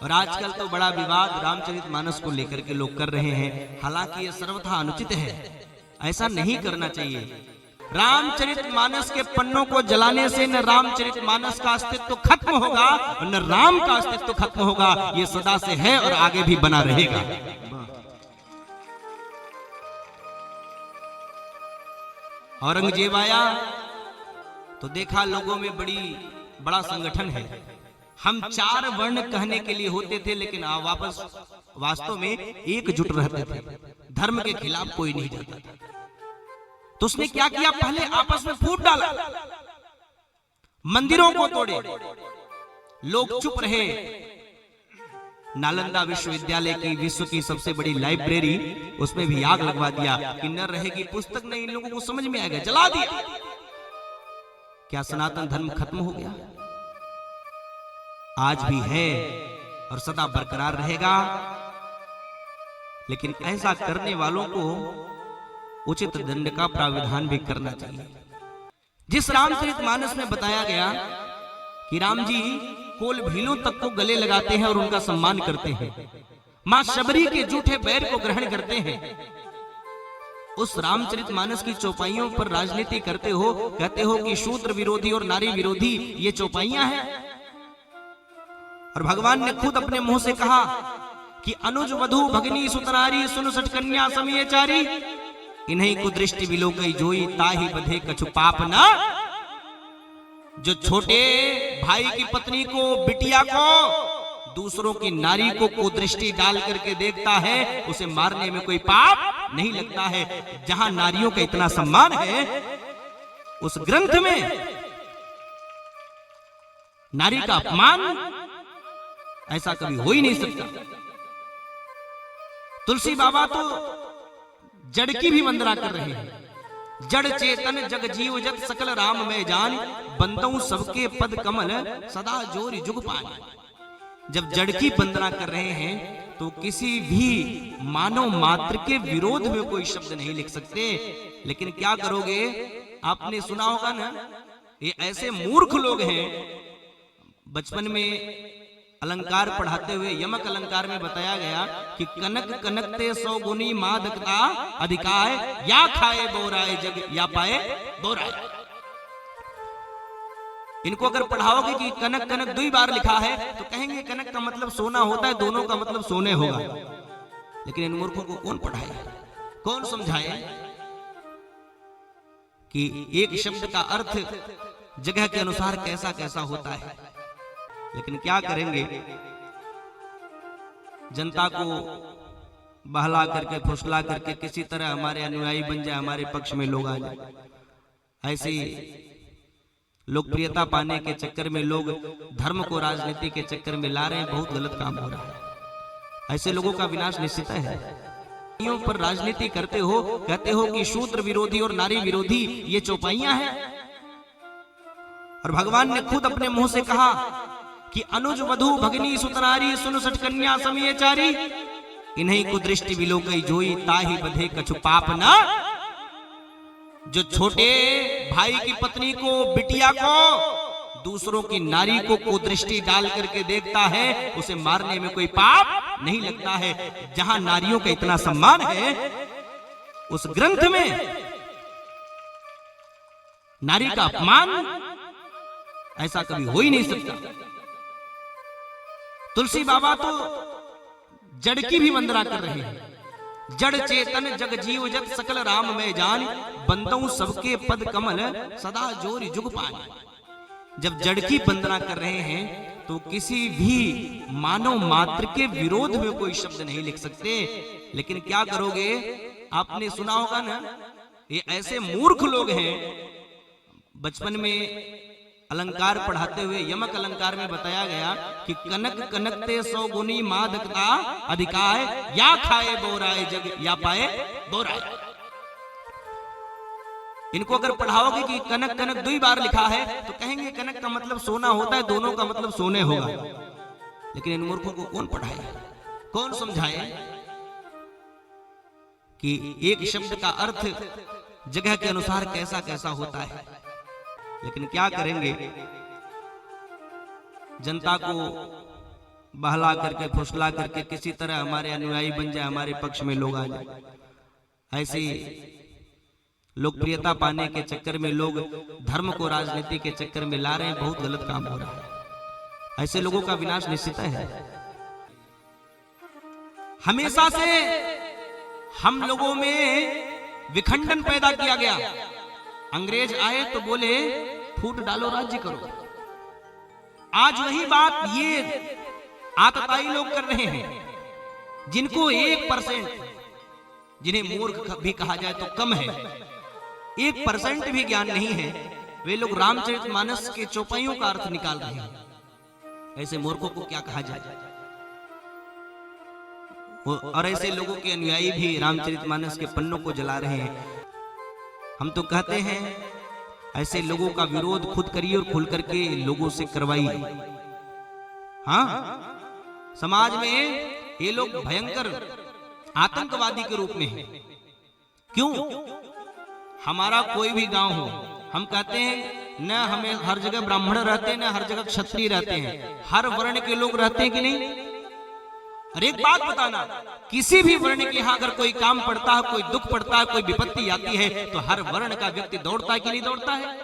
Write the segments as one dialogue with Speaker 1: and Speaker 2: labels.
Speaker 1: और आजकल तो बड़ा विवाद रामचरितमानस को लेकर के लोग कर रहे हैं। हालांकि ये सर्वथा अनुचित है, ऐसा नहीं करना चाहिए। रामचरितमानस के पन्नों को जलाने से न रामचरितमानस का अस्तित्व खत्म होगा और न राम का अस्तित्व खत्म होगा। ये सदा से है और आगे भी बना रहेगा। औरंगजेब आया तो देखा लोगों में बड़ा संगठन है। हम 4 वर्ण कहने के लिए होते थे, लेकिन वापस वास्तव में एकजुट रहते थे। धर्म के खिलाफ कोई नहीं जाता था। तो उसने क्या किया, पहले आपस में फूट डाला, मंदिरों को तोड़े, लोग चुप रहे। नालंदा विश्वविद्यालय की विश्व की सबसे बड़ी लाइब्रेरी, उसमें भी आग लगवा दिया कि न रहेगी पुस्तक, नहीं इन लोगों को समझ में आ गया, जला दिया। क्या सनातन धर्म खत्म हो गया? आज भी है और सदा बरकरार रहेगा। लेकिन ऐसा करने वालों को उचित दंड का प्राविधान भी करना चाहिए। जिस रामचरितमानस में बताया गया कि राम जी कोल भीलों तक को गले लगाते हैं और उनका सम्मान करते हैं, मां शबरी के जूठे बैर को ग्रहण करते हैं, उस रामचरितमानस की चौपाइयों पर राजनीति करते हो, कहते हो कि शूद्र विरोधी और नारी विरोधी ये चौपाइयां हैं। और भगवान ने खुद अपने मुंह से कहा कि अनुज वधु भगनी सुतनारी सुन सठ कन्या समयचारी, इन्हीं को दृष्टि विलो गई जोई ताही बधे कछु पाप न। जो छोटे भाई की पत्नी को, बिटिया को, दूसरों की नारी को कुदृष्टि डाल करके देखता है, उसे मारने में कोई पाप नहीं लगता है। जहां नारियों का इतना सम्मान है, उस ग्रंथ में नारी का अपमान ऐसा कभी हो ही नहीं सकता। तुलसी बाबा तो जड़ की भी वंदना कर रहे हैं। जड़ चेतन जग जीव जग सकल राम में जान, बंदऊ सबके पद कमल सदा जोरी जुग पान। जब जड़ की वंदना कर रहे हैं तो किसी भी मानव मात्र के विरोध में कोई शब्द नहीं लिख सकते। लेकिन क्या करोगे, आपने सुना होगा ना, ये ऐसे मूर्ख लोग हैं। बचपन में अलंकार पढ़ाते हुए यमक अलंकार में बताया गया कि कनक कनकते 100 गुनी मादकता अधिकाय, या खाए बोराए जग या पाए बोराए। इनको अगर पढ़ाओगे कि कनक कनक 2 बार लिखा है तो कहेंगे कनक का मतलब सोना होता है, दोनों का मतलब सोने होगा। लेकिन इन मूर्खों को कौन पढ़ाए, कौन समझाए कि एक शब्द का अर्थ जगह के अनुसार कैसा कैसा होता है। लेकिन क्या करेंगे, जनता को बहला करके फुसला करके किसी तरह हमारे अनुयायी बन जाए, हमारे पक्ष में लोग आ जाए। ऐसी लोकप्रियता पाने के चक्कर में लोग धर्म को राजनीति के चक्कर में ला रहे हैं। बहुत गलत काम हो रहा है। ऐसे लोगों का विनाश निश्चित है। पर राजनीति करते हो, कहते हो कि शूद्र विरोधी और नारी विरोधी ये चौपाइयां हैं। और भगवान ने खुद अपने मुंह से कहा कि अनुज वधु भगनी सुतनारी सुन सठ कन्या समयचारी, इन्हीं को दृष्टि विलो गई जोई ताही बधे कछु पाप न। जो छोटे भाई की पत्नी को, बिटिया को, दूसरों की नारी को कुदृष्टि डाल करके देखता है, उसे मारने में कोई पाप नहीं लगता है। जहां नारियों का इतना सम्मान है, उस ग्रंथ में नारी का अपमान ऐसा कभी हो ही नहीं सकता। तुलसी बाबा तो जड़ की भी वंदना कर रहे हैं। जड़ चेतन जग जीव जग सकल राम में जान, बंदऊ सबके पद कमल सदा जोरी जुग पान। जब जड़ की वंदना कर रहे हैं तो किसी भी मानव मात्र के विरोध में कोई शब्द नहीं लिख सकते। लेकिन क्या करोगे, आपने सुना होगा ना, ये ऐसे मूर्ख लोग हैं। बचपन में अलंकार पढ़ाते हुए यमक अलंकार में बताया गया कि कनक कनकते 100 गुनी मादकता अधिकाय, या खाए बोराए जग या पाए बोराए। इनको अगर पढ़ाओगे कि कनक कनक 2 बार लिखा है तो कहेंगे कनक का मतलब सोना होता है, दोनों का मतलब सोने होगा। लेकिन इन मूर्खों को कौन पढ़ाए, कौन समझाए कि एक शब्द का अर्थ जगह के अनुसार कैसा कैसा होता है। लेकिन क्या करेंगे, जनता को बहला करके फुसला करके किसी तरह हमारे अनुयायी बन जाए, हमारे पक्ष में लोग आ जाए। ऐसी लोकप्रियता पाने के चक्कर में लोग धर्म को राजनीति के चक्कर में ला रहे हैं, बहुत गलत काम हो रहा है। ऐसे लोगों का विनाश निश्चित है। हमेशा से हम लोगों में विखंडन पैदा किया गया। अंग्रेज आए तो बोले फूट डालो राज्य करो। आज वही बात ये आतताई लोग कर रहे हैं, जिनको 1%, जिन्हें मूर्ख भी कहा जाए तो कम है, 1% भी ज्ञान नहीं है, वे लोग रामचरितमानस के चौपाइयों का अर्थ निकाल रहे हैं। ऐसे मूर्खों को क्या कहा जाए? और ऐसे लोगों के अनुयायी भी रामचरितमानस के पन्नों को जला रहे हैं। हम तो कहते हैं ऐसे लोगों का विरोध खुद करिए और खुल करके लोगों से करवाइए। हाँ, समाज में ये लोग भयंकर आतंकवादी के रूप में हैं। क्यों? हमारा कोई भी गांव हो, हम कहते हैं न हमें हर जगह ब्राह्मण रहते हैं, न हर जगह क्षत्रिय रहते हैं, हर वर्ण के लोग रहते हैं कि नहीं? और एक बात बताना, किसी भी वर्ण के यहाँ अगर कोई काम पड़ता है, कोई दुख पड़ता है, कोई विपत्ति आती है, तो हर वर्ण का व्यक्ति दौड़ता है कि नहीं दौड़ता है?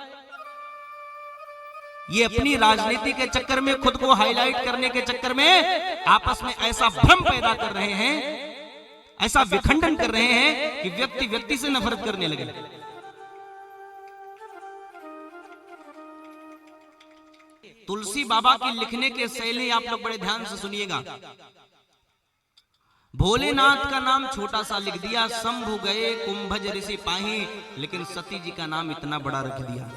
Speaker 1: ये अपनी राजनीति के चक्कर में, खुद को हाईलाइट करने के चक्कर में आपस में ऐसा भ्रम पैदा कर रहे हैं, ऐसा विखंडन कर रहे हैं कि व्यक्ति व्यक्ति से नफरत करने लगे। तुलसी बाबा की लिखने के शैली आप लोग बड़े ध्यान से सुनिएगा। भोलेनाथ का नाम छोटा सा लिख दिया, शंभु गए कुंभज ऋषि पाही, लेकिन सती जी का नाम इतना बड़ा रख दिया।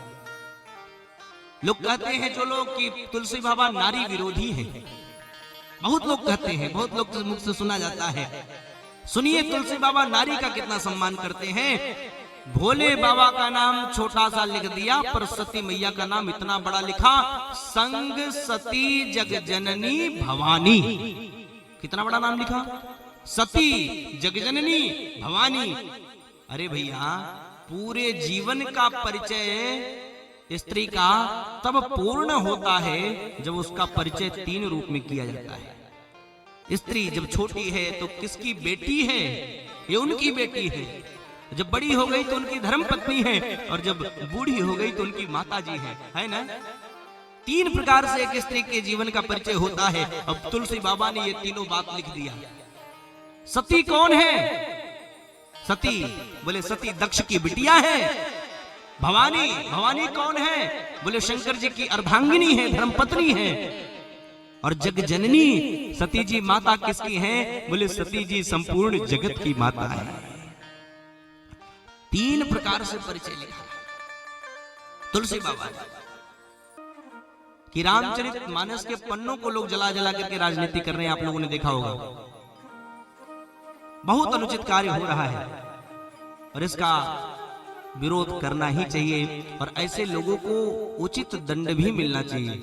Speaker 1: लोग कहते हैं जो लोग कि तुलसी बाबा नारी विरोधी हैं, बहुत लोग कहते हैं, बहुत लोग के मुख से सुना जाता है। सुनिए तुलसी बाबा नारी का कितना सम्मान करते हैं। भोले बाबा का नाम छोटा सा लिख दिया, पर सती मैया का नाम इतना बड़ा लिखा, संग सती जगजननी भवानी। कितना बड़ा नाम लिखा, सती जगजननी भवानी। अरे भैया, पूरे जीवन का परिचय स्त्री का तब पूर्ण होता है जब उसका परिचय 3 रूप में किया जाता है। स्त्री जब छोटी है तो किसकी बेटी है? ये उनकी बेटी है। जब बड़ी हो गई तो उनकी धर्म पत्नी है, और जब बूढ़ी हो गई तो उनकी माता जी है ना? 3 प्रकार से एक स्त्री के जीवन का परिचय होता है। अब तुलसी बाबा ने ये तीनों बात लिख दिया। सती कौन है? सती बोले सती दक्ष की बिटिया है। भवानी, भवानी कौन है? बोले शंकर जी की अर्धांगिनी है, धर्मपत्नी है। और जगजननी सती जी माता किसकी है? बोले सती जी संपूर्ण जगत की माता है। 3 प्रकार से परिचय लिखा तुलसी बाबा कि रामचरितमानस के पन्नों को लोग जला जला करके राजनीति कर रहे हैं। आप लोगों ने देखा होगा, बहुत अनुचित कार्य हो रहा है और इसका विरोध करना ही चाहिए, और ऐसे लोगों को उचित दंड भी मिलना चाहिए।